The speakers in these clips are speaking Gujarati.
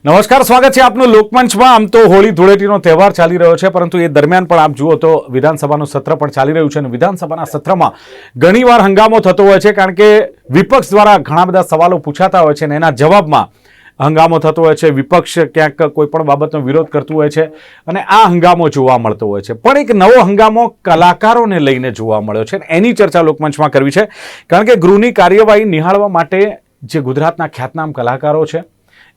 નમસ્કાર, સ્વાગત છે આપનું લોકમંચમાં। આમ તો હોળી ધૂળેટીનો તહેવાર ચાલી રહ્યો છે, પરંતુ એ દરમિયાન પણ આપ જુઓ તો વિધાનસભાનું સત્ર પણ ચાલી રહ્યું છે અને વિધાનસભાના સત્રમાં ઘણીવાર હંગામો થતો હોય છે, કારણ કે વિપક્ષ દ્વારા ઘણા બધા સવાલો પૂછાતા હોય છે અને એના જવાબમાં હંગામો થતો હોય છે। વિપક્ષ ક્યાંક કોઈ પણ બાબતનો વિરોધ કરતું હોય છે અને આ હંગામો જોવા મળતો હોય છે, પણ એક નવો હંગામો કલાકારોને લઈને જોવા મળ્યો છે। એની ચર્ચા લોકમંચમાં કરવી છે, કારણ કે ગૃહની કાર્યવાહી નિહાળવા માટે જે ગુજરાતના ખ્યાતનામ કલાકારો છે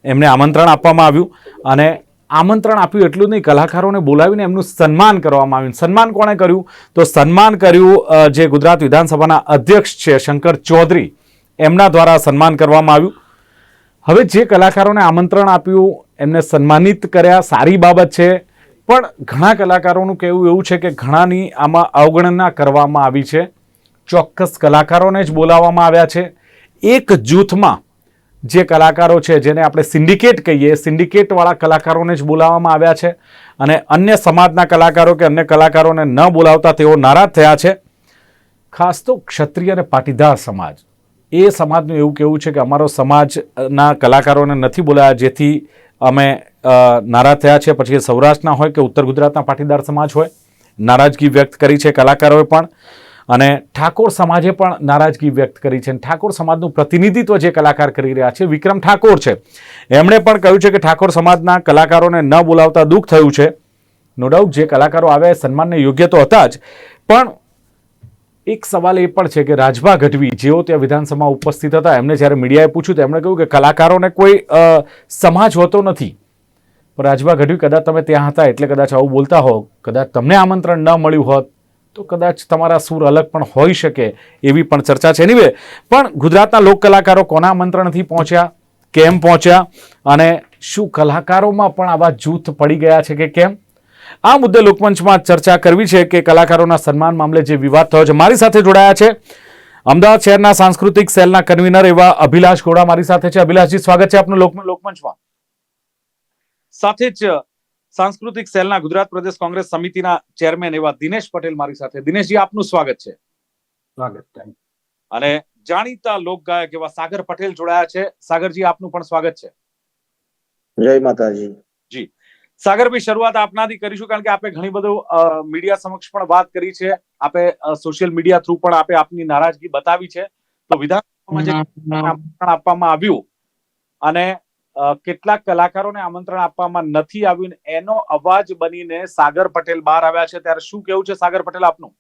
એમને આમંત્રણ આપવામાં આવ્યું અને આમંત્રણ આપ્યું એટલું નહીં, કલાકારોને બોલાવીને એમનું સન્માન કરવામાં આવ્યું। સન્માન કોણે કર્યું? તો સન્માન કર્યું જે ગુજરાત વિધાનસભાના અધ્યક્ષ છે શંકર ચૌધરી, એમના દ્વારા સન્માન કરવામાં આવ્યું। હવે જે કલાકારોને આમંત્રણ આપ્યું એમને સન્માનિત કર્યા, સારી બાબત છે, પણ ઘણા કલાકારોનું કહેવું એવું છે કે ઘણાની આમાં અવગણના કરવામાં આવી છે। ચોક્કસ કલાકારોને જ બોલાવવામાં આવ્યા છે। એક જૂથમાં જે કલાકારો છે, જેને આપણે સિન્ડિકેટ કહીએ, સિન્ડિકેટવાળા કલાકારોને જ બોલાવવામાં આવ્યા છે અને અન્ય સમાજના કલાકારો કે અન્ય કલાકારોને ન બોલાવતા તેઓ નારાજ થયા છે। ખાસ તો ક્ષત્રિય અને પાટીદાર સમાજ, એ સમાજનું એવું કહેવું છે કે અમારો સમાજના કલાકારોને નથી બોલાયા, જેથી અમે નારાજ થયા છે। પછી એ સૌરાષ્ટ્રના હોય કે ઉત્તર ગુજરાતના પાટીદાર સમાજ હોય, નારાજગી વ્યક્ત કરી છે કલાકારોએ પણ, અને ઠાકોર સમાજે પણ નારાજગી વ્યક્ત કરી છે। ઠાકોર સમાજનું પ્રતિનિધિત્વ જે કલાકાર કરી રહ્યા છે વિક્રમ ઠાકોર છે, એમણે પણ કહ્યું છે કે ઠાકોર સમાજના કલાકારોને ન બોલાવતા દુઃખ થયું છે। નો ડાઉટ જે કલાકારો આવ્યા એ સન્માનને યોગ્ય તો હતા જ, પણ એક સવાલ એ પણ છે કે રાજભા ગઢવી જેઓ ત્યાં વિધાનસભામાં ઉપસ્થિત હતા, એમને જ્યારે મીડિયાએ પૂછ્યું તો એમણે કહ્યું કે કલાકારોને કોઈ સમાજ હોતો નથી। પણ રાજભા ગઢવી, કદાચ તમે ત્યાં હતા એટલે કદાચ આવું બોલતા હો, કદાચ તમને આમંત્રણ ન મળ્યું હોત તો કદાચ તમારા સૂર અલગ પણ હોઈ શકે, એવી પણ ચર્ચા છે। એનીવે, પણ ગુજરાતના લોક કલાકારો કોના આમંત્રણથી પહોંચ્યા, કેમ પહોંચ્યા અને શું કલાકારોમાં પણ આવા જૂથ પડી ગયા છે કે કેમ, આ મુદ્દે લોકમંચમાં ચર્ચા કરવી છે કે કલાકારોના સન્માન મામલે જે વિવાદ થયો છે। મારી સાથે જોડાયા છે અમદાવાદ શહેરના સાંસ્કૃતિક સેલના કન્વીનર એવા અભિલાષ ગોડા મારી સાથે છે। અભિલાષજી, સ્વાગત છે આપનું લોકમંચમાં। સાથે જ સાંસ્કૃતિક સેલના ગુજરાત પ્રદેશ કોંગ્રેસ સમિતિના ચેરમેન એવા દિનેશ પટેલ મારી સાથે। દિનેશજી, આપનું સ્વાગત છે। સ્વાગત। અને જાણીતા લોક ગાયક એવા સાગર પટેલ જોડાયા છે। સાગરજી, આપનું પણ સ્વાગત છે। જય માતાજી જી। સાગરભાઈ, શરૂઆત આપનાથી કરીશું, કારણ કે આપણે ઘણી બધું મીડિયા સમક્ષ પણ વાત કરી છે, આપણે સોશિયલ મીડિયા થ્રુ પણ આપણે આપની નારાજગી બતાવી છે। તો વિધાનસભામાં જે આમંત્રણ આપવામાં આવ્યું અને કેટલાક કલાકારોને આમંત્રણ આપવામાં નથી આવ્યું, એનો અવાજ બનીને સાગર પટેલ બહાર આવ્યા છે, ત્યારે શું કેવું છે સાગર પટેલ આપનું?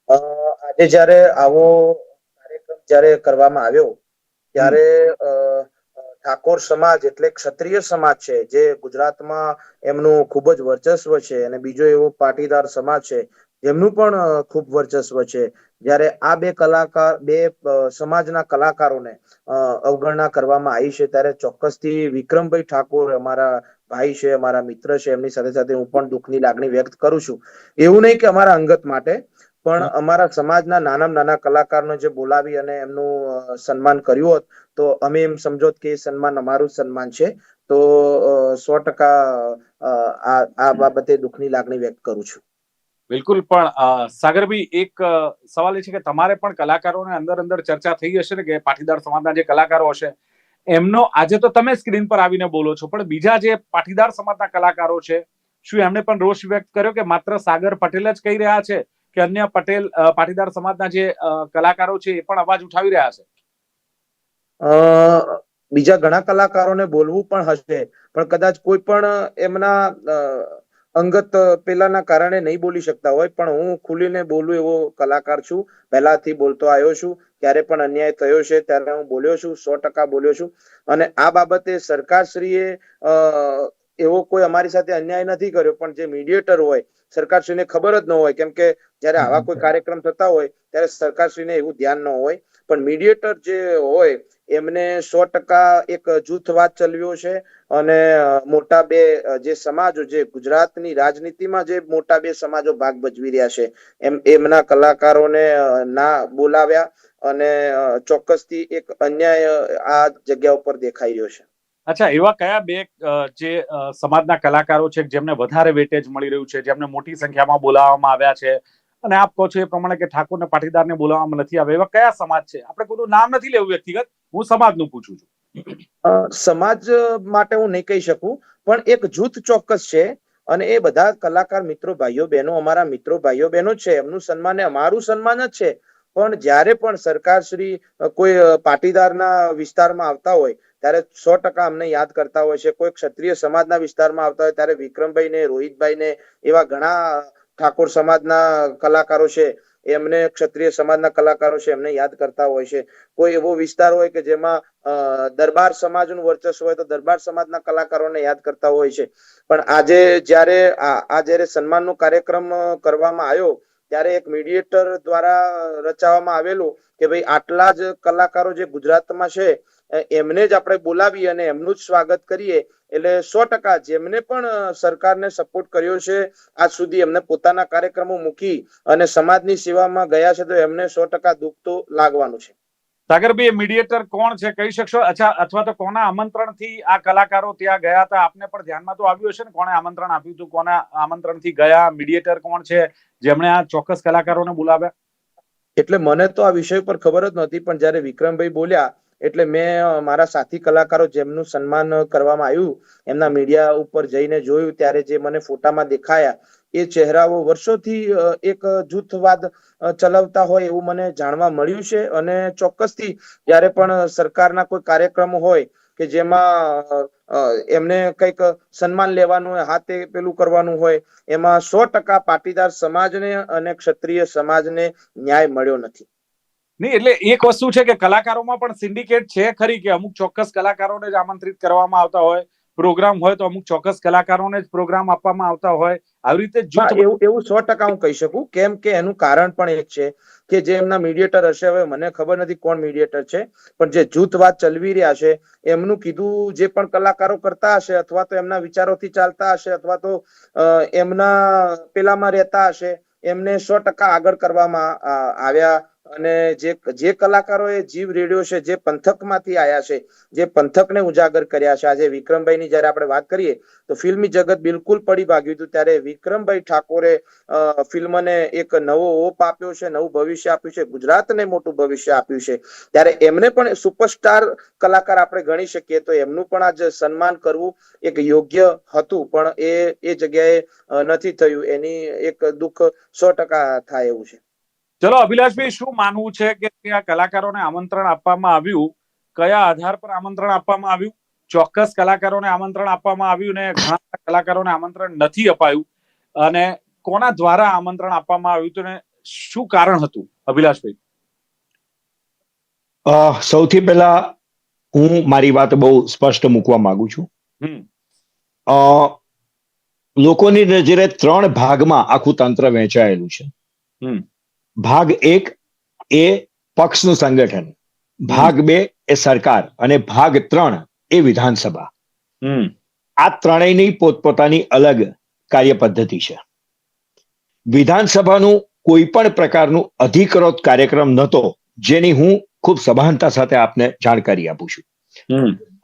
આજે જ્યારે આવો કાર્યક્રમ જ્યારે કરવામાં આવ્યો ત્યારે ઠાકોર સમાજ એટલે ક્ષત્રિય સમાજ છે, જે ગુજરાતમાં એમનું ખૂબ જ વર્ચસ્વ છે, અને બીજો એવો પાટીદાર સમાજ છે જેમનું પણ ખૂબ વર્ચસ્વ છે। જ્યારે આ બે સમાજના કલાકારોને અવગણના કરવામાં આવી છે, ત્યારે ચોક્કસથી વિક્રમભાઈ ઠાકોર અમારા ભાઈ છે, અમારા મિત્ર છે, એમની સાથે સાથે હું પણ દુઃખની લાગણી વ્યક્ત કરું છું। એવું નહીં કે અમારા અંગત માટે, પણ અમારા સમાજના નાનામાં નાના કલાકારને જે બોલાવી અને એમનું સન્માન કર્યું હોત તો અમે એમ સમજોત કે સન્માન અમારું સન્માન છે। તો 100% આ બાબતે દુઃખની લાગણી વ્યક્ત કરું છું। બિલકુલ, પણ સાગરભાઈ, એક સવાલ એ છે કે તમારે પણ કલાકારોને અંદર ચર્ચા થઈ હશે ને કે પાટીદાર સમાજના જે કલાકારો હશે એમનો, આજે તો તમે સ્ક્રીન પર આવીને બોલો છો, પણ બીજા જે પાટીદાર સમાજના કલાકારો છે, શું એમણે પણ રોષ વ્યક્ત કર્યો કે માત્ર સાગર પટેલ જ કહી રહ્યા છે કે અન્ય પાટીદાર સમાજના જે કલાકારો છે એ પણ અવાજ ઉઠાવી રહ્યા છે? બીજા ઘણા કલાકારોને બોલવું પણ હશે, પણ કદાચ કોઈ પણ એમના અંગત પેલાના કારણે નહીં બોલી શકતા હોય, પણ હું ખુલીને બોલું એવો કલાકાર છું, પહેલાથી બોલતો આવ્યો છું। ક્યારે પણ અન્યાય થયો છે ત્યારે હું બોલ્યો છું, 100% બોલ્યો છું। અને આ બાબતે સરકારશ્રીએ એવો કોઈ અમારી સાથે અન્યાય નથી કર્યો, પણ જે મીડિયેટર હોય સરકારશ્રીને ખબર જ ન હોય, કેમ કે જયારે આવા કોઈ કાર્યક્રમ થતા હોય ત્યારે સરકારશ્રીને એવું ધ્યાન ન હોય, પણ મીડિયેટર જે હોય એમને 100% એક જૂથવાદ ચલાવ્યો છે। અને મોટા બે જે સમાજો, જે ગુજરાતની રાજનીતિમાં જે મોટા બે સમાજો ભાગ ભજવી રહ્યા છે, એમના કલાકારોને ના બોલાવ્યા, અને ચોક્કસથી એક અન્યાય આ જગ્યા ઉપર દેખાઈ રહ્યો છે। અચ્છા, એવા કયા બે જે સમાજના કલાકારો છે જેમને વધારે વેટેજ મળી રહ્યું છે, જેમને મોટી સંખ્યામાં બોલાવવામાં આવ્યા છે, અને આપ કહો છો એ પ્રમાણે કે ઠાકોર ને પાટીદારને બોલાવવામાં નથી આવ્યા, એવા કયા સમાજ છે? આપણે કોઈનું નામ નથી લેવું વ્યક્તિગત, હું સમાજનું પૂછું છું। સમાજ માટે હું નહીં કહી શકું, પણ એક જૂથ ચોક્કસ છે અને એ બધા કલાકાર મિત્રો ભાઈઓ બહેનો અમારા મિત્રો ભાઈઓ બહેનો જ છે, એમનું સન્માન એ અમારું સન્માન જ છે. પણ જ્યારે પણ સરકારશ્રી કોઈ પાટીદારના વિસ્તારમાં આવતા હોય ત્યારે 100% અમને યાદ કરતા હોય છે. કોઈ ક્ષત્રિય સમાજના વિસ્તારમાં આવતા હોય ત્યારે વિક્રમભાઈને, રોહિતભાઈને, એવા ઘણા ઠાકોર સમાજના કલાકારો છે, એમને ક્ષત્રિય સમાજના કલાકારો છે, એમને યાદ કરતા હોય છે. કોઈ એવો વિસ્તાર હોય કે જેમાં દરબાર સમાજનું વર્ચસ્વ હોય તો દરબાર સમાજના કલાકારોને યાદ કરતા હોય છે. પણ આજે જ્યારે સન્માનનો કાર્યક્રમ કરવામાં આવ્યો ત્યારે એક મીડિયેટર દ્વારા રચાવવામાં આવેલું કે ભાઈ આટલા જ કલાકારો જે ગુજરાતમાં છે એમને જ આપણે બોલાવીએ અને એમનું જ સ્વાગત કરીએ. એટલે 100% જેમને પણ સરકારને સપોર્ટ કર્યો છે આજ સુધી, એમને પોતાના કાર્યક્રમો મૂકી અને સમાજની સેવામાં ગયા છે, તો એમને 100% દુઃખ તો લાગવાનું છે. સાગરભાઈ, મીડિયેટર કોણ છે કહી શકશો? અચ્છા, અથવા તો કોના આમંત્રણથી આ કલાકારો ત્યાં ગયા હતા? આપને પણ ધ્યાનમાં તો આવ્યું હશે ને કોણે આમંત્રણ આપ્યું હતું, કોના આમંત્રણથી ગયા? મીડિયેટર કોણ છે જેમણે આ ચોક્કસ કલાકારોને બોલાવ્યા? એટલે મને તો આ વિષય પર ખબર જ નહોતી, પણ જ્યારે વિક્રમભાઈ બોલ્યા એટલે મેં મારા સાથી કલાકારો જેમનું સન્માન કરવામાં આવ્યું એમના મીડિયા ઉપર જઈને જોયું ત્યારે જે મને ફોટામાં દેખાયા એ ચહેરાઓ વર્ષોથી એક જૂથવાદ ચલાવતા હોય એવું મને જાણવા મળ્યું છે. અને ચોક્કસથી જ્યારે પણ સરકારના કોઈ કાર્યક્રમો હોય કે જેમાં એમને કંઈક સન્માન લેવાનું હોય, હાથે પેલું કરવાનું હોય, એમાં 100% પાટીદાર સમાજને અને ક્ષત્રિય સમાજને ન્યાય મળ્યો નથી. નહીં, એટલે એક વસ્તુ છે કે કલાકારોમાં પણ સિન્ડિકેટ છે ખરી કે અમુક ચોક્કસ કલાકારોને જ આમંત્રિત કરવામાં આવતા હોય, પ્રોગ્રામ હોય તો અમુક ચોક્કસ કલાકારોને જ પ્રોગ્રામ આપવામાં આવતા હોય, આવી રીતે જૂથ. એવું 100% હું કહી શકું, કેમ કે એનું કારણ પણ એક છે કે જે એમના મીડિયેટર હશે, હવે મને ખબર નથી કોણ મીડિયેટર છે, પણ જે જૂથવાદ ચલવી રહ્યા છે એમનું કીધું જે પણ કલાકારો કરતા હશે અથવા તો એમના વિચારોથી ચાલતા હશે અથવા તો એમના પેલામાં રહેતા હશે, એમને 100% આગળ કરવામાં આવ્યા. અને જે કલાકારોએ જીવ રેડ્યો છે, જે પંથકમાંથી આવ્યા છે, જે પંથકને ઉજાગર કર્યા છે, આજે વિક્રમભાઈની જયારે આપણે વાત કરીએ તો ફિલ્મી જગત બિલકુલ પડી ભાગ્યું હતું, ત્યારે વિક્રમભાઈ ઠાકોરે ફિલ્મને એક નવો ઓપ આપ્યો છે, નવું ભવિષ્ય આપ્યું છે, ગુજરાતને મોટું ભવિષ્ય આપ્યું છે. ત્યારે એમને પણ સુપરસ્ટાર કલાકાર આપણે ગણી શકીએ, તો એમનું પણ આજ સન્માન કરવું એક યોગ્ય હતું, પણ એ જગ્યાએ નથી થયું. એની એક દુઃખ 100% થાય એવું છે. ચલો અભિલાષભાઈ, શું માનવું છે કે આ કલાકારોને આમંત્રણ આપવામાં આવ્યું, કયા આધાર પર આમંત્રણ આપવામાં આવ્યું? ચોક્કસ કલાકારોને આમંત્રણ આપવામાં આવ્યું ને ઘણા કલાકારોને આમંત્રણ નથી અપાયું, અને કોના દ્વારા આમંત્રણ આપવામાં આવ્યું હતું ને શું કારણ હતું અભિલાષભાઈ? સૌથી પહેલા હું મારી વાત બહુ સ્પષ્ટ મૂકવા માંગુ છું. લોકોની નજરે 3 ભાગમાં આખું તંત્ર વહેંચાયેલું છે. ભાગ 1 એ પક્ષનું સંગઠન, ભાગ 2 એ સરકાર અને ભાગ 3 એ વિધાનસભા. આ ત્રણેયની પોતપોતાની અલગ કાર્ય પદ્ધતિ છે. વિધાનસભાનું કોઈ પણ પ્રકારનું અધિકૃત કાર્યક્રમ નહોતો, જેની હું ખૂબ સભાનતા સાથે આપને જાણકારી આપું છું.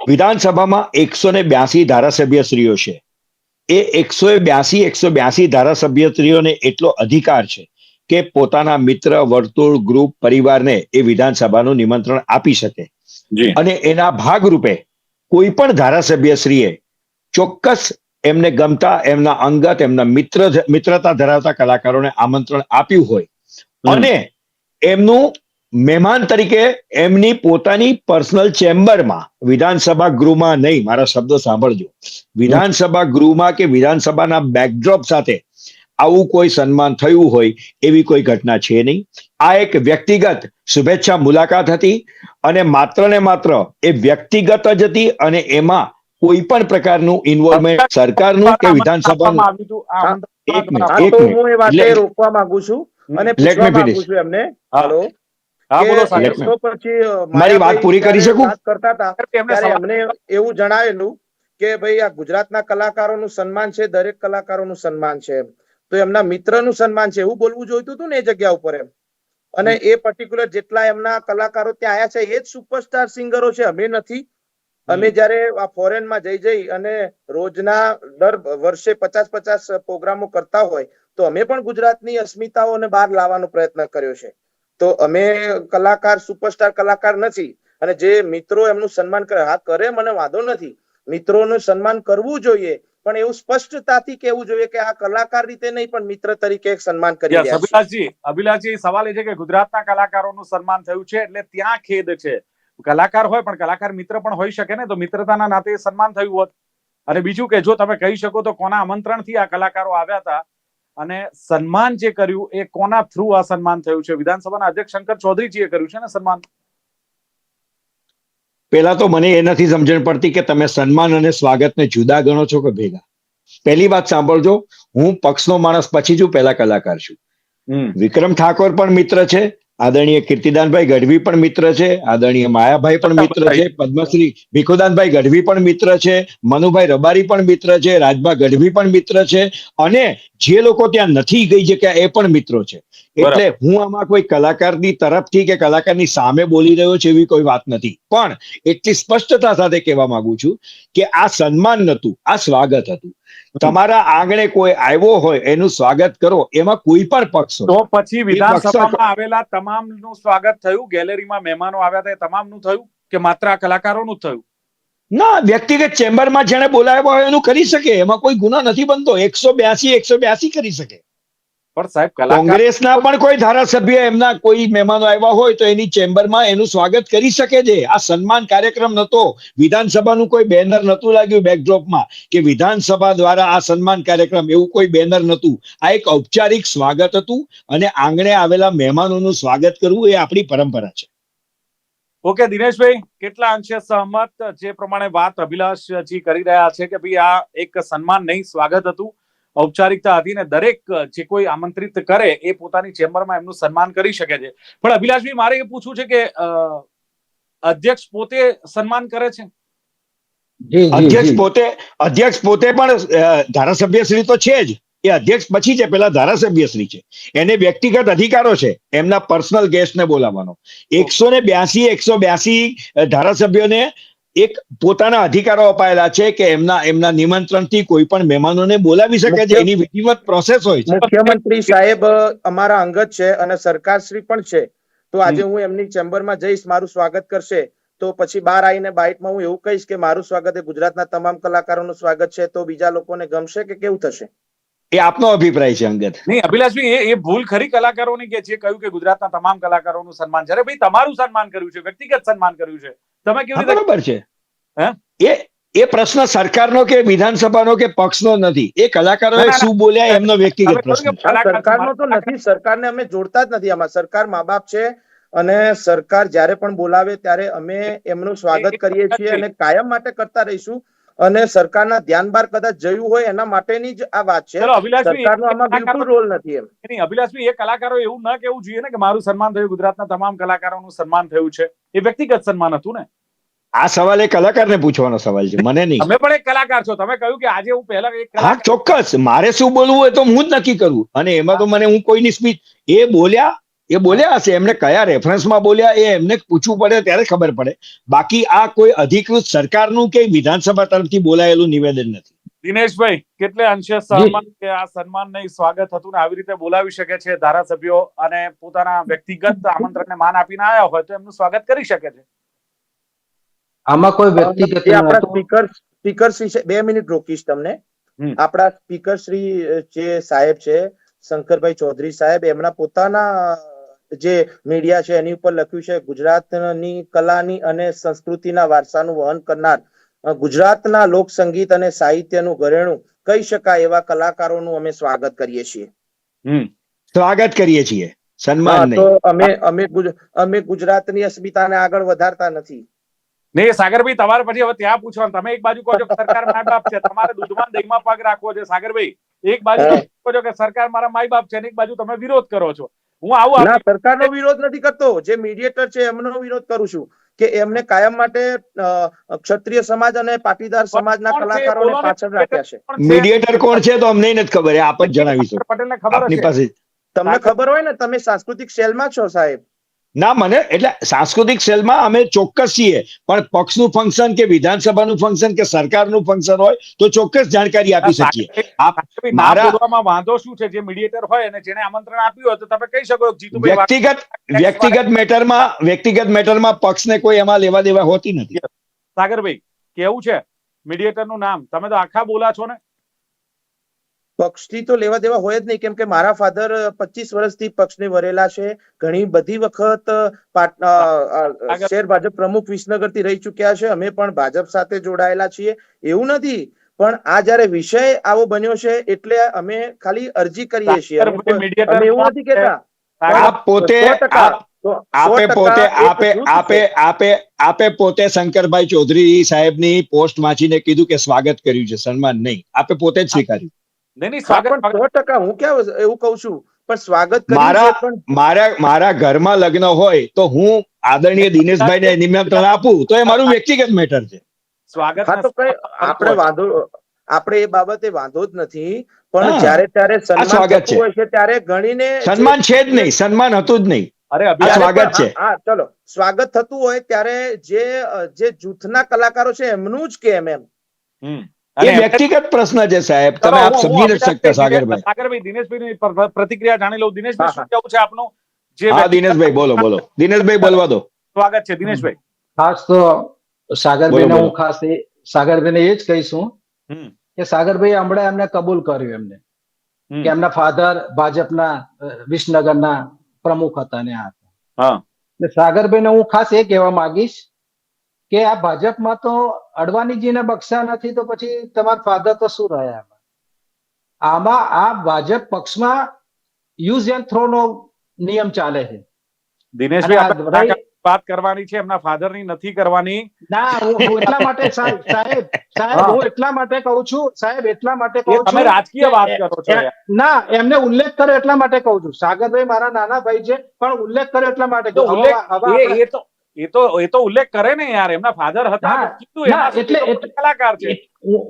વિધાનસભામાં 182 ધારાસભ્યશ્રીઓ છે. એ 182 ધારાસભ્યશ્રીઓને એટલો અધિકાર છે કે પોતાના મિત્ર વર્તુળ, ગ્રુપ, પરિવારને એ વિધાનસભાનું નિમંત્રણ આપી શકે. અને એના ભાગરૂપે કોઈ પણ ધારાસભ્યશ્રીએ ચોક્કસ એમને ગમતા, એમના અંગત, એમના મિત્રતા ધરાવતા કલાકારોને આમંત્રણ આપ્યું હોય અને એમનું મહેમાન તરીકે એમની પોતાની પર્સનલ ચેમ્બરમાં, વિધાનસભા ગૃહમાં નહીં, મારા શબ્દો સાંભળજો, વિધાનસભા ગૃહમાં કે વિધાનસભાના બેકડ્રોપ સાથે આવું કોઈ સન્માન થયું હોય એવી કોઈ ઘટના છે નહીં. આ એક વ્યક્તિગત શુભેચ્છા મુલાકાત હતી અને માત્ર ને માત્ર એ વ્યક્તિગત જ હતી અને એમાં કોઈ પણ પ્રકારનું ઇન્વોલ્વમેન્ટ સરકારનું કે વિધાનસભાનું. હું એ વાતે રોકવા માંગુ છું અને પૂછવા માંગુ છું એમને, હાલો, પછી મારી વાત પૂરી કરી શકું? વાત કરતા હતા ત્યારે એમને એવું જણાવેલું કે ભાઈ આ ગુજરાતના કલાકારોનું સન્માન છે, દરેક કલાકારોનું સન્માન છે, તો એમના મિત્રનું સન્માન છે એવું બોલવું જોઈતું હતું ને એ જગ્યા ઉપર એમ. અને એ પર્ટિક્યુલર જેટલા એમના કલાકારો ત્યાં આવ્યા છે એ જ સુપરસ્ટાર સિંગરો છે, અમે નથી. અમે જયારે આ ફોરેનમાં જઈ અને રોજના દર વર્ષે 50 પ્રોગ્રામો કરતા હોય તો અમે પણ ગુજરાતની અસ્મિતાઓને બહાર લાવવાનો પ્રયત્ન કર્યો છે. તો અમે કલાકાર, સુપરસ્ટાર કલાકાર નથી, અને જે મિત્રો એમનું સન્માન કરે, હા કરે, મને વાંધો નથી, મિત્રોનું સન્માન કરવું જોઈએ, પણ એવું સ્પષ્ટતાથી કહેવું જોઈએ કે આ કલાકાર રીતે નહીં પણ મિત્ર તરીકે સન્માન કરી યસ, રહ્યા છે. અભિલાષજી, સવાલ એ છે કે ગુજરાતના કલાકારોનું સન્માન થયું છે એટલે ત્યાં ખેદ છે. કલાકાર હોય પણ કલાકાર મિત્ર પણ હોઈ શકે ને, તો મિત્રતાના નાતે સન્માન થયું હોત. અને બીજું કે જો તમે કહી શકો તો કોના આમંત્રણથી આ કલાકારો આવ્યા હતા અને સન્માન જે કર્યું એ કોના થ્રુ આ સન્માન થયું છે? વિધાનસભાના અધ્યક્ષ શંકર ચૌધરીજીએ કર્યું છે ને સન્માન. પેલા તો મને એ નથી સમજણ પડતી કે તમે સન્માન અને સ્વાગતને જુદા ગણો છો કે ભેગા. પહેલી વાત સાંભળજો, હું પક્ષનો માણસ પછી છું, પહેલા કલાકાર છું. વિક્રમ ઠાકોર પણ મિત્ર છે, આદરણીય કીર્તિદાનભાઈ ગઢવી પણ મિત્ર છે, આદરણીય માયાભાઈ પણ મિત્ર છે, પદ્મશ્રી ભીખુદાનભાઈ ગઢવી પણ મિત્ર છે, મનુભાઈ રબારી પણ મિત્ર છે, રાજભા ગઢવી પણ મિત્ર છે, અને જે લોકો ત્યાં નથી ગઈ જગ્યા એ પણ મિત્રો છે. એટલે હું આમાં કોઈ કલાકારની તરફથી કે કલાકારની સામે બોલી રહ્યો છે એવી કોઈ વાત નથી, પણ એટલી સ્પષ્ટતા સાથે કહેવા માંગુ છું કે આ સન્માન નતું, આ સ્વાગત હતું. તમારા આંગણે કોઈ આવ્યો હોય એનું સ્વાગત કરો, એમાં કોઈ પણ પક્ષ તો પછી વિધાનસભામાં આવેલા તમામનું સ્વાગત થયું? ગેલેરીમાં મહેમાનો આવ્યા હતા એ તમામનું થયું કે માત્ર આ કલાકારોનું થયું? ના, વ્યક્તિગત ચેમ્બરમાં જેને બોલાવ્યા હોય એનું કરી શકે, એમાં કોઈ ગુનો નથી બનતો. 182 કરી શકે. પણ સાહેબ, કોંગ્રેસના પણ કોઈ ધારાસભ્ય એમના કોઈ મહેમાનો આવ્યા હોય તો એની ચેમ્બરમાં એનું સ્વાગત કરી શકે છે. આ સન્માન કાર્યક્રમ નતો, વિધાનસભાનું કોઈ બેનર નતું લાગ્યું બેકડ્રોપમાં કે વિધાનસભા દ્વારા આ સન્માન કાર્યક્રમ, એવું કોઈ બેનર નતું. આ એક ઔપચારિક સ્વાગત હતું અને આંગણે આવેલા મહેમાનોનું સ્વાગત કરવું એ આપણી પરંપરા છે. ઓકે દિનેશભાઈ, કેટલા અંશે સહમત? જે પ્રમાણે વાત અભિલાષજી કરી રહ્યા છે કે ભાઈ આ એક સન્માન નહીં, સ્વાગત હતું, ઔપચારિકતા હતી ને દરેક જે કોઈ આમંત્રિત કરે એ પોતાની ચેમ્બરમાં એમનું સન્માન કરી શકે છે. પણ અભિલાષભાઈ, મારે એ પૂછવું છે કે અધ્યક્ષ પોતે સન્માન કરે છે? અધ્યક્ષ પોતે પણ ધારાસભ્ય શ્રી તો છે જ, એ અધ્યક્ષ પછી છે, પેલા ધારાસભ્ય શ્રી છે. એને વ્યક્તિગત અધિકારો છે એમના પર્સનલ ગેસ્ટને બોલાવવાનો. 182 ધારાસભ્યોને એક પોતાના અધિકારો અપાયેલા છે કે એમના નિમંત્રણથી કોઈ પણ મહેમાનોને બોલાવી શકે છે. એની વિધિવત પ્રોસેસ હોય છે. મુખ્યમંત્રી સાહેબ અમારા અંગત છે અને સરકારશ્રી પણ છે, તો આજે હું એમની ચેમ્બરમાં જઈશ, મારું સ્વાગત કરશે, તો પછી બહાર આવીને બાઇટમાં હું એવું કહીશ કે મારું સ્વાગત એ ગુજરાતના તમામ કલાકારોનું સ્વાગત છે, તો બીજા લોકોને ગમશે કે કેવું થશે? એ આપનો અભિપ્રાય છે અંગત. નહીં અભિલાષભાઈ, એ ભૂલ ખરી કલાકારોની કે જે કહ્યું કે ગુજરાતના તમામ કલાકારોનું સન્માન? જ્યારે ભાઈ તમારું સન્માન કર્યું છે, વ્યક્તિગત સન્માન કર્યું છે, તમે કેવી રીતે? બરાબર છે. એ પ્રશ્ન સરકારનો કે વિધાનસભાનો કે પક્ષનો નથી, એ કલાકારોએ શું બોલ્યા એમનો વ્યક્તિગત પ્રશ્ન. સરકારનો તો નથી, સરકારને અમે જોડતા જ નથી આમાં. સરકાર મા બાપ છે અને સરકાર જ્યારે પણ બોલાવે ત્યારે અમે એમનું સ્વાગત કરીએ છીએ અને કાયમ માટે કરતા રહીશું. અને સરકારના ધ્યાન બહાર કદાચ જયું હોય એના માટેની જ આ વાત છે. સરકારનો આમાં બિલકુલ રોલ નથી એમ. અભિલાષભાઈ, એ કલાકારો એવું ના કહેવું જોઈએ ને કે મારું સન્માન થયું, ગુજરાતના તમામ કલાકારોનું સન્માન થયું છે. એ વ્યક્તિગત સન્માન હતું ને? આ સવાલ એ કલાકારને પૂછવાનો સવાલ છે, મને નહીં. તમે પણ એક કલાકાર છો, તમે કહ્યું કે આજે હું પહેલા એક હા, ચોક્કસ. મારે શું બોલવું હોય તો હું જ નક્કી કરું, અને એમાં તો મને હું કોઈની સ્પીચ એ બોલ્યા હશે, એમને કયા રેફરન્સમાં બોલ્યા એ એમને પૂછવું પડે ત્યારે ખબર પડે. બાકી આ કોઈ અધિકૃત સરકારનું કે વિધાનસભા તરફથી બોલાયેલું નિવેદન નથી. દિનેશભાઈ, કેટલે અંશે સહમત કે આ સન્માન નહીં, સ્વાગત હતું ને આવી રીતે બોલાવી શકે છે ધારાસભ્યો અને પોતાના વ્યક્તિગત આમંત્રણને માન આપીને આવ્યા હોય તો એમનું સ્વાગત કરી શકે છે? આમાં કોઈ વ્યક્તિગત આપણા સ્પીકર શ્રી 2 મિનિટ રોકીશ તમને. આપણા સ્પીકર શ્રી જે સાહેબ છે શંકરભાઈ ચૌધરી સાહેબ, એમના પોતાના જે મીડિયા છે એની ઉપર લખ્યું છે ગુજરાતની કલાની અને સંસ્કૃતિના વારસાનું વહન કરનાર, ગુજરાતના લોક સંગીત અને સાહિત્યનું ઘરેણું કહી શકાય એવા કલાકારોનું અમે સ્વાગત કરીએ છીએ. સ્વાગત કરીએ છીએ, સન્માન નહીં. તો અમે ગુજરાતની અસ્મિતાને આગળ વધારતા નથી. નહીં સાગરભાઈ, તમારે પછી હવે ત્યાં પૂછવાનું. તમે એક બાજુ કહો છો કે સરકાર માય બાપ છે, તમારે દૂધમાં દહીંમાં પગ રાખવો છે. સાગરભાઈ, એક બાજુ કહો છો કે સરકાર મારા માય બાપ છે અને એક બાજુ તમે વિરોધ કરો છો. હું આવું ના, સરકારનો વિરોધ નથી કરતો, જે મીડિયેટર છે એમનો વિરોધ કરું છું કે એમને કાયમ માટે ક્ષત્રિય સમાજ અને પાટીદાર સમાજના કલાકારોને પાછળ રાખ્યા છે. મીડિયેટર કોણ છે તો અમને નથી ખબર, આપ જ જણાવીશું. પટેલને ખબર આપની પાસે તમને ખબર હોય ને, તમે સાંસ્કૃતિક સેલમાં છો સાહેબ. ના મને એટલે સાંસ્કૃતિક સેલમાં અમે ચોક્કસ છીએ, પણ પક્ષનું ફંક્શન કે વિધાનસભાનું ફંક્શન કે સરકારનું ફંક્શન હોય તો ચોક્કસ જાણકારી આપી શકીએ. આપ સાગરભાઈ, નામ મારા બોલવામાં વાંધો શું છે? જે મીડિયેટર હોય અને જેને આમંત્રણ આપ્યું હોય તો તમે કહી શકો જીતુભાઈ વ્યક્તિગત મેટરમાં પક્ષને કોઈ એમાં લેવા દેવા હોતી નથી. સાગરભાઈ, કેવું છે મીડિયેટરનું નામ? તમે તો આખા બોલા છો ને. પક્ષથી તો લેવા દેવા હોય જ નહીં, કેમ કે મારા ફાધર 25 વર્ષથી પક્ષને વરેલા છે. ઘણી બધી વખત શહેર ભાજપ પ્રમુખ વિસનગરથી રહી ચુક્યા છે. અમે પણ ભાજપ સાથે જોડાયેલા છીએ, એવું નથી. પણ આ જયારે વિષય આવો બન્યો છે એટલે અમે ખાલી અરજી કરીએ છીએ. અમે એવું નથી કેતા. આપ પોતે આપે પોતે શંકરભાઈ ચૌધરી સાહેબની પોસ્ટ વાંચીને કીધું કે સ્વાગત કર્યું છે, સન્માન નહીં. આપે પોતે જ સ્વીકાર્યું. નહીં, સ્વાગત 100% હું ક્યાં એવું કહું છું, પણ સ્વાગત કર્યું. મારા ઘરમાં લગ્ન હોય તો હું આદરણીય દિનેશભાઈને નિમંત્રણ આપું તો એ મારું વ્યક્તિગત મેટર છે. સ્વાગત આપણે એ બાબતે વાંધો જ નથી, પણ જ્યારે ત્યારે સન્માન થતું હોય છે ત્યારે ગણીને સન્માન છે જ નહીં, સન્માન હતું જ નહીં. અરે સ્વાગત છે. હા, ચલો, સ્વાગત થતું હોય ત્યારે જે જૂથના કલાકારો છે એમનું જ કેમ એમ. એ વ્યક્તિગત પ્રશ્ન છે સાહેબ, તમે આપ સમજી નથી શકતા. સાગરભાઈ, દિનેશભાઈની પ્રતિક્રિયા જાણી લઉં. દિનેશભાઈ, શું કહેવું છે આપનું? હા, દિનેશભાઈ બોલો. દિનેશભાઈ બોલવા દો. સ્વાગત છે દિનેશભાઈ. ખાસ તો સાગરભાઈને હું ખાસ સાગરભાઈને એ જ કહીશું કે સાગરભાઈ હમણાં એમને કબૂલ કર્યું એમને કે એમના ફાધર ભાજપના વિસનગરના પ્રમુખ હતા ને આ હતા. સાગરભાઈને હું ખાસ એ કહેવા માંગીશ કે આ ભાજપમાં તો અડવાણીજીને બક્ષા નથી તો પછી તમારા ફાધર તો શું રહ્યા? આમાં આ ભાજપ પક્ષમાં યુઝ એન્ડ થ્રો નો નિયમ ચાલે છે. દિનેશભાઈ, વાત કરવાની છે, એમના ફાધર ની નથી કરવાની. ના, હું એટલા માટે સાહેબ હું એટલા માટે કહું છું તમે રાજકીય વાત કરો છો. ના, એમને ઉલ્લેખ કર્યો એટલા માટે કહું છું. સાગરભાઈ મારા નાના ભાઈ છે, પણ ઉલ્લેખ કર્યો એટલા માટે એ તો ઉલ્લેખ કરે ને યાર, એમના ફાધર હતા એટલે કલાકાર છે.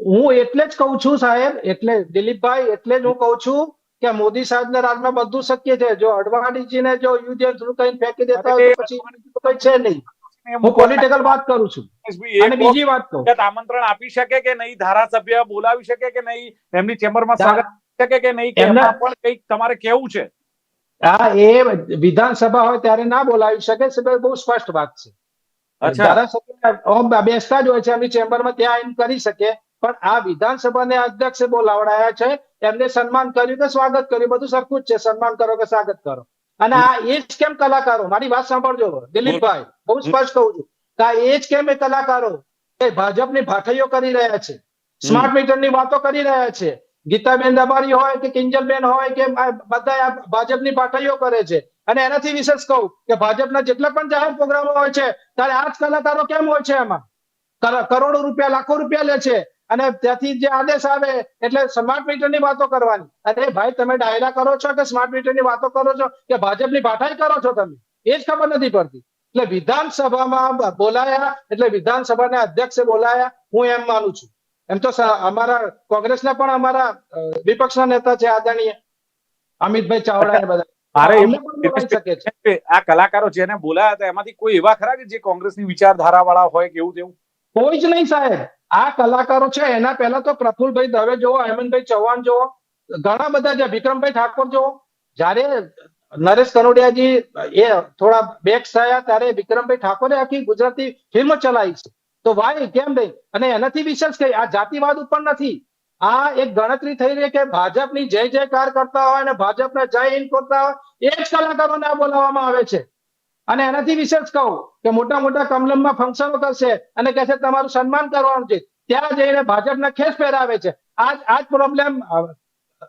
હું એટલે જ કહું છું સાહેબ, એટલે દિલીપભાઈ, એટલે જ હું કહું છું કે મોદી સાહેબના રાજમાં બધું શક્ય છે. જો અડવાણીજીને જો યુઝ થ્રુ કઈ ફેંકી દેતા હોય તો પછી કઈ છે નહીં. હું પોલિટિકલ વાત કરું છું. અને બીજી વાત કહું, આમંત્રણ આપી શકે કે નહીં? ધારાસભ્ય બોલાવી શકે કે નહીં? એમની ચેમ્બરમાં સ્વાગત શકે કે નહીં? એમના પણ કંઈક તમારે કેવું છે? હા, એ વિધાનસભા હોય ત્યારે ના બોલાવી શકે, બહુ સ્પષ્ટ વાત છે. ધારાસભ્ય બેસતા જ હોય છે એમની ચેમ્બરમાં, ત્યાં એમ કરી શકે. પણ આ વિધાનસભાને અધ્યક્ષે બોલાવડાયા છે, એમને સન્માન કર્યું કે સ્વાગત કર્યું, બધું સરખું જ છે. સન્માન કરો કે સ્વાગત કરો. અને આ એ જ કેમ કલાકારો, મારી વાત સાંભળજો દિલીપભાઈ, બહુ સ્પષ્ટ કહું છું કે આ એ જ કેમ એ કલાકારો એ ભાજપની ભાઠાઈઓ કરી રહ્યા છે, સ્માર્ટ મીટરની વાતો કરી રહ્યા છે. ગીતાબેન દબારી હોય કે કિંજલબેન હોય કે બધા ભાજપની ભાઠાઈઓ કરે છે. અને એનાથી વિશેષ કહું કે ભાજપના જેટલા પણ જાહેર પ્રોગ્રામો હોય છે ત્યારે આ જ કલાકારો કેમ હોય છે? એમાં કરોડો રૂપિયા, લાખો રૂપિયા લે છે. અને ત્યાંથી જે આદેશ આવે એટલે સ્માર્ટ મીટરની વાતો કરવાની. અરે ભાઈ, તમે ડાયરા કરો છો કે સ્માર્ટ મીટરની વાતો કરો છો કે ભાજપની ભાઠાઈ કરો છો? તમે એ જ ખબર નથી પડતી. એટલે વિધાનસભામાં બોલાયા એટલે વિધાનસભાના અધ્યક્ષે બોલાયા, હું એમ માનું છું. એમ તો અમારા કોંગ્રેસના પણ અમારા વિપક્ષના નેતા છે આદરણીય અમિતભાઈ ચાવડા, બધા આ કલાકારો જેને બોલાયા હતા એમાંથી કોઈ એવા ખરા કે જે કોંગ્રેસની વિચારધારા વાળા હોય કે એવું તેવું? કોઈ જ નહીં સાહેબ. આ કલાકારો છે એના પહેલા તો પ્રફુલભાઈ દવે જોવો, હેમંતભાઈ ચૌહાણ જોવો, ઘણા બધા છે, વિક્રમભાઈ ઠાકોર જોવો. જયારે નરેશ કનોડિયાજી એ થોડા બેક્સ થયા ત્યારે વિક્રમભાઈ ઠાકોરે આખી ગુજરાતી ફિલ્મ ચલાવી છે. તો ભાઈ કેમ નહીં? અને એનાથી વિશેષ કઈ આ જાતિવાદ ઉપર નથી. આ એક ગણતરી થઈ રહી કે ભાજપની જય જયકાર કરતા હોય અને ભાજપને જય હિન્દ કરતા હોય એ જ કલાકારોને આ બોલાવવામાં આવે છે. અને એનાથી વિશેષ કહું કે મોટા મોટા કમલમમાં ફંક્શનો કરશે અને કહે છે તમારું સન્માન કરવાનું છે, ત્યાં જઈને ભાજપના ખેસ પહેરાવે છે. આજ પ્રોબ્લેમ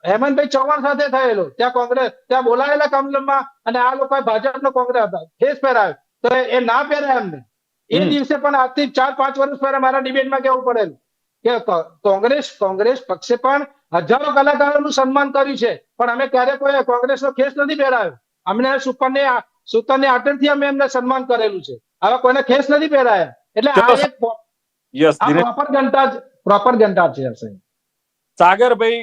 હેમંતભાઈ ચૌહાણ સાથે થયેલો. ત્યાં કોંગ્રેસ ત્યાં બોલાયેલા કમલમમાં અને આ લોકોએ ભાજપનો કોંગ્રેસ ખેસ પહેરાવે તો એ ના પહેરાય એમને. એ દિવસે પણ આજથી 4-5 વર્ષ પહેલા મારા ડિબેટમાં કેવું પડેલું કે કોંગ્રેસ પક્ષે પણ હજારો કલાકારોનું સન્માન કર્યું છે, પણ અમે ક્યારે કોઈ કોંગ્રેસનો ખેસ નથી પહેરાવ્યો. અમને સૂતરની આટરથી અમે એમને સન્માન કરેલું છે. હવે કોઈને ખેસ નથી પહેરાયા. એટલે આ એક પ્રોપર જનતા છે. સાગરભાઈ,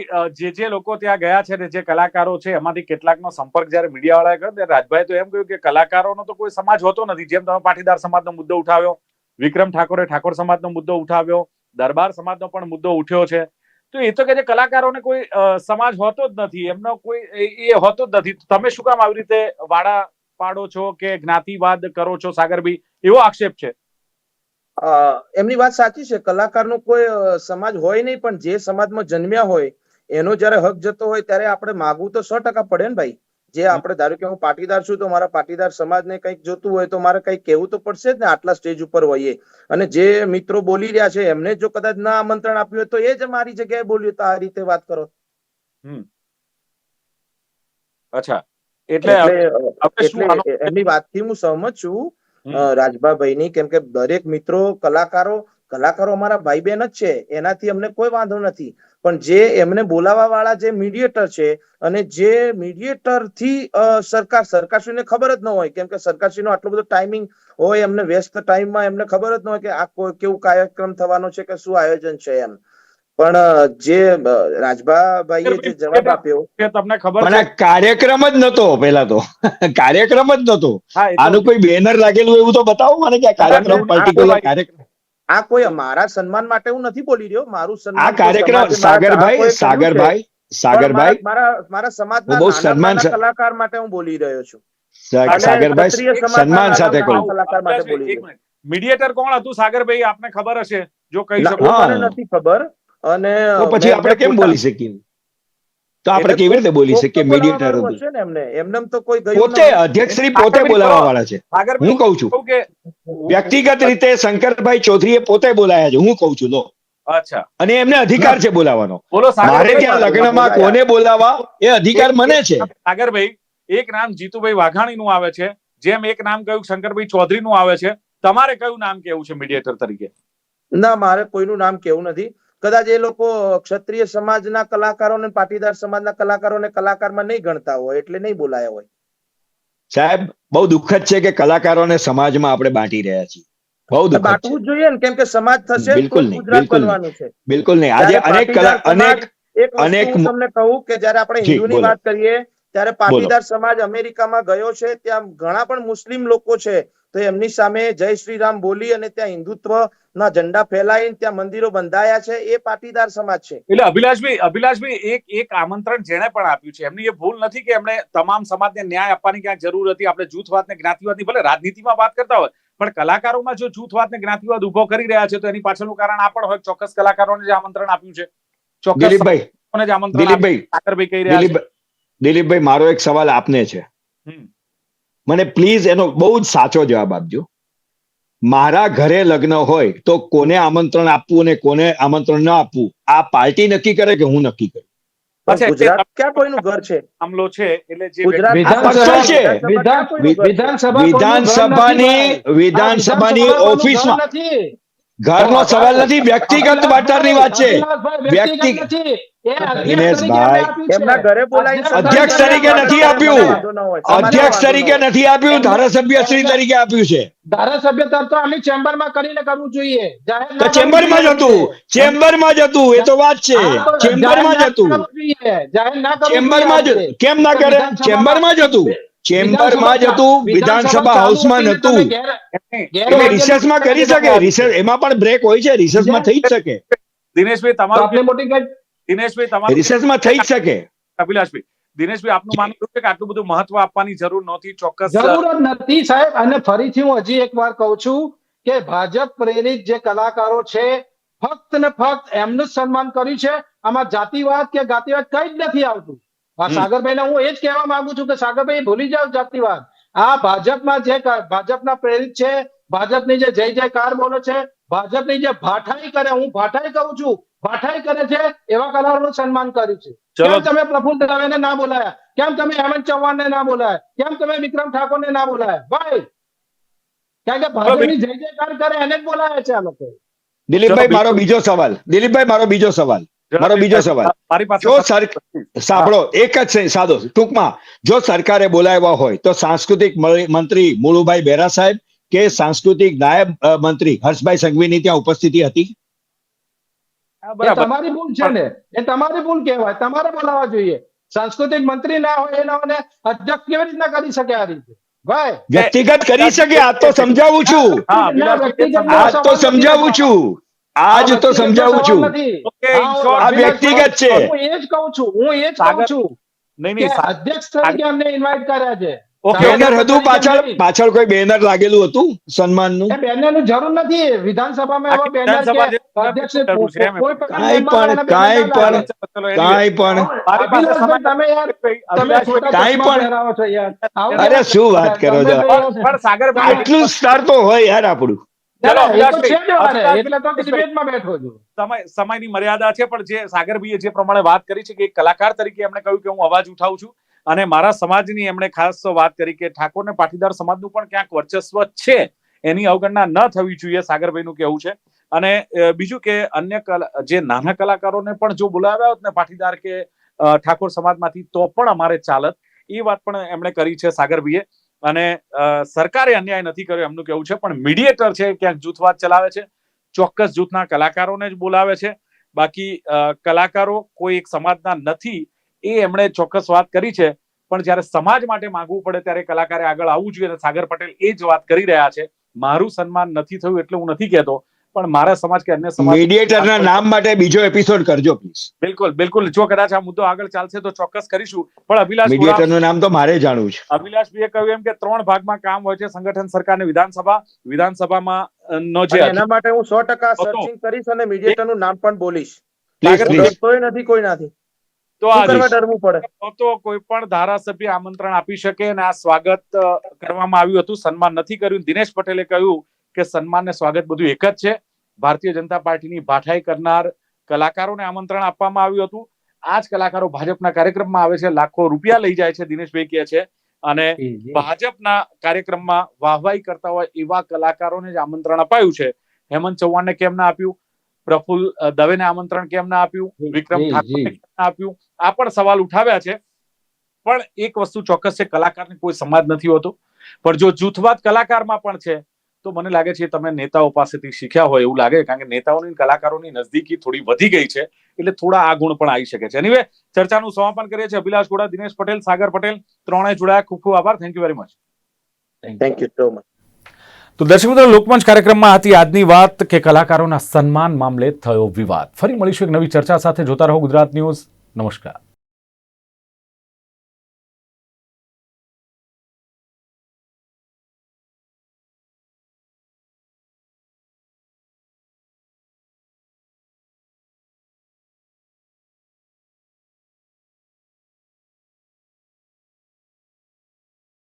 જે લોકો ત્યાં ગયા છે ને જે કલાકારો છે એમાંથી કેટલાકનો સંપર્ક જ્યારે મીડિયાવાળાએ કર્યો ત્યારે રાજભાઈ તો એમ કહ્યું કે કલાકારોનો તો કોઈ સમાજ હોતો નથી. જેમ તમે પાટીદાર સમાજનો મુદ્દો ઉઠાવ્યો, વિક્રમ ઠાકોરે ઠાકોર સમાજનો મુદ્દો ઉઠાવ્યો, દરબાર સમાજનો પણ મુદ્દો ઉઠ્યો છે, તો એ તો કે જે કલાકારોને કોઈ સમાજ હોતો જ નથી, એમનો કોઈ એ હોતો જ નથી. તમે શું કામ આવી રીતે વાડા પાડો છો કે જ્ઞાતિવાદ કરો છો સાગરભાઈ, એવો આક્ષેપ છે. એમની વાત સાચી છે, કલાકારનો કોઈ સમાજ હોય નહીં, પણ જે સમાજમાં જન્મ્યા હોય એનો જયારે હક જતો હોય ત્યારે આપણે માગવું તો 100% પડે ને ભાઈ. જે આપણે ધારો કે હું પાટીદાર છું તો મારા પાટીદાર સમાજને કંઈક જોતું હોય તો મારે કંઈક કહેવું તો પડશે જ ને, આટલા સ્ટેજ ઉપર હોઈએ. અને જે મિત્રો બોલી રહ્યા છે એમને જો કદાચ ના આમંત્રણ આપ્યું હોય તો એ જ મારી જગ્યાએ બોલ્યું તો આ રીતે વાત કરો. અચ્છા, એટલે એમની વાતથી હું સહમત છું રાજભાભાઈની, કેમ કે દરેક મિત્રો કલાકારો અમારા ભાઈ બહેન જ છે, એનાથી અમને કોઈ વાંધો નથી. પણ જે એમને બોલાવવા વાળા જે મીડિયેટર છે અને જે મીડિયેટર થી સરકારશ્રીને ખબર જ ન હોય, કેમ કે સરકારશ્રીનો આટલો બધો ટાઈમિંગ હોય, એમને વ્યસ્ત ટાઈમમાં એમને ખબર જ ન હોય કે આ કેવું કાર્યક્રમ થવાનો છે કે શું આયોજન છે એમ. પણ જે રાજભાઈએ જે જવાબ આપ્યો તમને ખબર પણ આ કાર્યક્રમ જ નતો, પેલા તો કાર્યક્રમ જ નતો. આનું કોઈ બેનર લાગેલું એવું તો બતાવો મને કે આ કાર્યક્રમ પર્ટિક્યુલર કાર્યક્રમ. આ કોઈ મારા સન્માન માટે હું નથી બોલી રહ્યો, મારું સન્માન આ કાર્યક્રમ સાગરભાઈ મારા સમાજના નાના કલાકાર માટે હું બોલી રહ્યો છું. સાગરભાઈ સન્માન સાથે કહું. કલાકાર માટે બોલી રહ્યો. મીડિયેટર કોણ હતું સાગરભાઈ, આપને ખબર હશે, જો કહી શકો. મને નથી ખબર. અને પછી આપણે કેમ બોલી શકીએ? તો આપણે કેવી રીતે બોલી શકીએ? મીડિયેટર છે ને એમને તો કોઈ પોતે અધ્યક્ષશ્રી પોતે બોલાવવા વાળા છે. હું કહું છું વ્યક્તિગત રીતે શંકરભાઈ ચૌધરીએ પોતે બોલાયા છે, હું કહું છું. લો, અચ્છા, અને એમને અધિકાર છે બોલાવવાનો. બોલો મારે ત્યાં લગ્નમાં કોને બોલાવવા એ અધિકાર મને છે. સાગરભાઈ, એક નામ જીતુભાઈ વાઘાણી નું આવે છે, જેમ એક નામ કયું શંકરભાઈ ચૌધરી નું આવે છે, તમારે કયું નામ કેવું છે મીડિયેટર તરીકે? ના, મારે કોઈનું નામ કેવું નથી. કદાચ એ લોકો ક્ષત્રિય સમાજના કલાકારોને પાટીદાર સમાજના કલાકારોને કલાકારમાં નહીં ગણતા હોય એટલે નહીં બોલાયા હોય. સાહેબ, બહુ દુઃખદ છે કે કલાકારોને સમાજમાં આપણે બાંટી રહ્યા છીએ. બહુ દુઃખદ છે. બાંટવું જ જોઈએ ને, કેમ કે સમાજ થશે બિલકુલ તો નહીં, ગુજરાત બનવાનું છે. બિલકુલ નહીં. આજે અનેક હું તમને કહું કે જયારે આપણે હિન્દુની વાત કરીએ ત્યારે પાટીદાર સમાજ અમેરિકામાં ગયો છે, ત્યાં ઘણા પણ મુસ્લિમ લોકો છે, તો એમની સામે જય શ્રી રામ બોલી અને ત્યાં હિન્દુત્વ ના ઝંડા ફેલાઈને ત્યાં મંદિરો બંધાયા છે, એ પાટીદાર સમાજ છે. એટલે અભિલાષભાઈ એક આમંત્રણ જેને પણ આપ્યું છે એમની એ ભૂલ નથી કે એમણે તમામ સમાજને ન્યાય આપવાની ક્યાંક જરૂર હતી. આપણે જૂથવાદ ને જ્ઞાતિવાદની ભલે રાજનીતિમાં વાત કરતા હોય, પણ કલાકારોમાં જો જૂથવાદ ને જ્ઞાતિવાદ ઉભો કરી રહ્યા છે તો એની પાછળનું કારણ આ પણ હોય ચોક્કસ કલાકારોને જે આમંત્રણ આપ્યું છે, દિલીપભાઈ, મારો એક સવાલ આપને છે, મને પ્લીઝ એનો બહુ જ સાચો જવાબ આપજો. મારા ઘરે લગ્ન હોય તો કોને આમંત્રણ આપવું અને કોને આમંત્રણ ન આપવું આ પાર્ટી નક્કી કરે કે હું નક્કી કરું? ગુજરાત ક્યાં કોઈનું ઘર છે? મામલો છે એટલે જે વિધાનસભાની ઓફિસમાં ઘરનો સવાલ નથી, વ્યક્તિગત વાર્તાની વાત છે. એમના ઘરે બોલાવી અધ્યક્ષ તરીકે નથી આપ્યું, અધ્યક્ષ તરીકે નથી આપ્યું, ધારાસભ્ય શ્રી તરીકે આપ્યું છે. ધારાસભ્ય તરફ તો અમે ચેમ્બરમાં કરીને કરવું જોઈએ. તો ચેમ્બરમાં જ હતું, ચેમ્બરમાં જ હતું, એ તો વાત છે. ચેમ્બરમાં જ હતું, ચેમ્બરમાં જ. કેમ ના કરે? ચેમ્બરમાં જ હતું, ચેમ્બરમાં જ હતું, વિધાનસભા હાઉસમાં નતું. રિસેસમાં કરી શકે, રિસેસ એમાં પણ બ્રેક હોય છે, રિસેસમાં થઈ જ શકે. દિનેશભાઈ તમારું રિસેસમાં થઈ જ શકે. અભિલાષભાઈ, દિનેશભાઈ આપનું માનવું છે કે આટલું બધું મહત્વ આપવાની જરૂર નહોતી? ચોક્કસ જરૂર જ નથી સાહેબ. અને ફરીથી હું હજી એક વાર કહું છું કે ભાજપ પ્રેરિત જે કલાકારો છે ફક્ત ને ફક્ત એમનું જ સન્માન કર્યું છે. આમાં જાતિવાદ કે જ્ઞાતિવાદ કઈ જ નથી આવતું. સાગરભાઈને હું એ જ કહેવા માંગુ છું કે સાગરભાઈ ભૂલી જાવ જાતિવાદ. આ ભાજપમાં જે ભાજપના પ્રેરિત છે, ભાજપની જે જય જયકાર બોલે છે, ભાજપની જે ભાઠાઈ કરે, હું ભાઠાઈ કહું છું, ભાઠાઈ કરે છે એવા કલાકારોનું સન્માન કર્યું છે. કેમ તમે પ્રફુલ્લ દવેને ના બોલાયા? કેમ તમે હેમંત ચૌહાણને ના બોલાયા? કેમ તમે વિક્રમ ઠાકોરને ના બોલાયા? ભાઈ, કારણ કે ભાજપની જય જયકાર કરે એને જ બોલાયા છે આ લોકો. દિલીપભાઈ, મારો બીજો સવાલ, જો સાંભળો, એક જ છે સાદો, ટૂંકમાં, જો સરકારે બોલાવ્યા હોય તો સાંસ્કૃતિક મંત્રી મુળુભાઈ બેરા સાહેબ કે સાંસ્કૃતિક નાયબ મંત્રી હર્ષભાઈ સંઘવીની ત્યાં ઉપસ્થિતિ હતી? એ બરાબર. તમારી ભૂલ છે ને, એ તમારી ભૂલ કહેવાય, તમારે બોલાવવા જોઈએ. સાંસ્કૃતિક મંત્રી ના હોય એના અધ્યક્ષ કેવી રીતના કરી શકે આ રીતે ભાઈ? વ્યક્તિગત કરી શકે, આ તો સમજાવું છું, હા, ના, અભિલાષજી, વ્યક્તિગત આ આજ તો સમજાવું છું, આજ તો સમજાવું છું. ઓકે, in short, આ વ્યક્તિગત છે. હું એ જ કહું છું, સાગર- નહીં કે નહીં સા- અધ્યક્ષ તરીકે અમને ઇન્વાઇટ કર્યા છે. ઓકે, બેનર સાંસદ હતું તરીકે નહીં. પાછળ કોઈ બેનર લાગેલું હતું સન્માનનું? એ બેનરનું જરૂર નથી વિધાનસભામાં એવા આખી બેનર વિધાનસભા કે જે અધ્યક્ષને જરૂર છે એમ. કોઈ પ્રકારનું કાંઈ મહેમાન પણ, આવે અને બેનર કાંઈ ના પણ, લાગે. કાંઈ પણ. મારી પાસે અભિલાષભાઈ, સમય તમે યાર, તમે અભિલાષભાઈ, ખોટા કાંઈ ચશ્મા પણ. પહેરાવો છો યાર. આવું અરે યાર, શું વાત કરો છો? તમે તો પણ સાગરભાઈ, આટલું સ્તર તો હોય યાર આપણું. ચલો, ના, એ તો અભિલાષભાઈ, છે જ મારે, અભિલાષભાઈ, એટલે તો ડિબેટમાં બેઠો છું. સમયની મર્યાદા છે, પણ જે સાગરભાઈએ જે પ્રમાણે વાત કરી છે કે એક કલાકાર તરીકે એમણે કહ્યું કે હું અવાજ ઉઠાવું છું, અને મારા સમાજની એમણે ખાસ વાત કરી કે ઠાકોર ને પાટીદાર સમાજનું પણ ક્યાંક વર્ચસ્વ છે, એની અવગણના ન થવી જોઈએ, સાગરભાઈનું કહેવું છે. અને બીજું કે અન્ય જે નાના કલાકારોને પણ જો બોલાવ્યા હોત ને પાટીદાર કે ઠાકોર સમાજમાંથી તો પણ અમારે ચાલત, એ વાત પણ એમણે કરી છે સાગરભાઈએ. અને સરકારે અન્યાય નથી કર્યો એમનું કહેવું છે, પણ મીડિયેટર છે ક્યાંક જૂથવાદ ચલાવે છે, ચોક્કસ જૂથના કલાકારોને જ બોલાવે છે, બાકી કલાકારો કોઈ એક સમાજના નથી, એ એમણે ચોક્કસ વાત કરી છે. પણ જ્યારે સમાજ માટે માંગવું પડે ત્યારે કલાકારે આગળ આવવું જોઈએ, અને સાગર પટેલ એ જ વાત કરી રહ્યા છે. મારું સન્માન નથી થયું એટલે હું નથી કહેતો, પણ મારા સમાજ કે અન્ય સમાજ મીડિયેટરના નામ માટે બીજો એપિસોડ કરજો પ્લીઝ. બિલકુલ બિલકુલ, જો કદાચ આ મુદ્દો આગળ ચાલશે તો ચોક્કસ કરીશું. પણ મીડિયેટરનું નામ તો મારે જાણવું છે. અભિલાષભાઈએ કહ્યું એમ કે 3 ભાગમાં કામ હોય છે, સંગઠન, સરકાર અને વિધાનસભામાં નો જે અને એના માટે હું 100% હતો. સર્ચિંગ કરીશ અને મીડિયેટરનું નામ પણ બોલીશ. પ્લીઝ સાગર હું પ્લીઝ. ડરતોય નથી કોઈનાથી. તો શું આ કરવા ડરવું પડે? તો કોઈ પણ ધારાસભ્ય આમંત્રણ આપી શકે, અને આ સ્વાગત કરવામાં આવ્યું હતું, સન્માન નથી કર્યું. દિનેશ પટેલે કહ્યું કે સન્માન ને સ્વાગત બધું એક જ છે. ભારતીય જનતા પાર્ટીની ભાઠાઈ કરનાર કલાકારોને આમંત્રણ આપવામાં આવ્યું હતું. આ જ કલાકારો ભાજપના કાર્યક્રમમાં આવે છે, લાખો રૂપિયા લઈ જાય છે, દિનેશભાઈ કહે છે, અને ભાજપના કાર્યક્રમમાં વાહવાઈ કરતા હોય એવા કલાકારોને જ આમંત્રણ અપાયું છે. હેમંત ચૌહાણને કેમ ના આપ્યું? પ્રફુલ્લ દવેને આમંત્રણ કેમ ના આપ્યું? વિક્રમ ઠાકોરને કેમ ના આપ્યું? આ પણ સવાલ ઉઠાવ્યા છે. પણ એક વસ્તુ ચોક્કસ છે, કલાકારને કોઈ સમાજ નથી હોતો, પણ જો જૂથવાદ કલાકારમાં પણ છે તો મને લાગે છે તમે નેતાઓ પાસેથી શીખ્યા હોય એવું લાગે, કારણ કે નેતાઓની કલાકારોની નજદીકી થોડી વધી ગઈ છે, એટલે થોડા આ ગુણ પણ આવી શકે છે. એનીવે, ચર્ચાનું સમાપન કરીએ છીએ. અભિલાષ ગોડા, દિનેશ પટેલ, સાગર પટેલ ત્રણેય જોડાયા. ખૂબ ખૂબ આભાર. Thank you very much. Thank you so much. તો દર્શક મિત્રો, લોકમંચ કાર્યક્રમમાં હતી આજની વાત કે કલાકારોના સન્માન મામલે થયો વિવાદ. ફરી મળીશું એક નવી ચર્ચા સાથે. જોતા રહો ગુજરાત ન્યૂઝ. નમસ્કાર.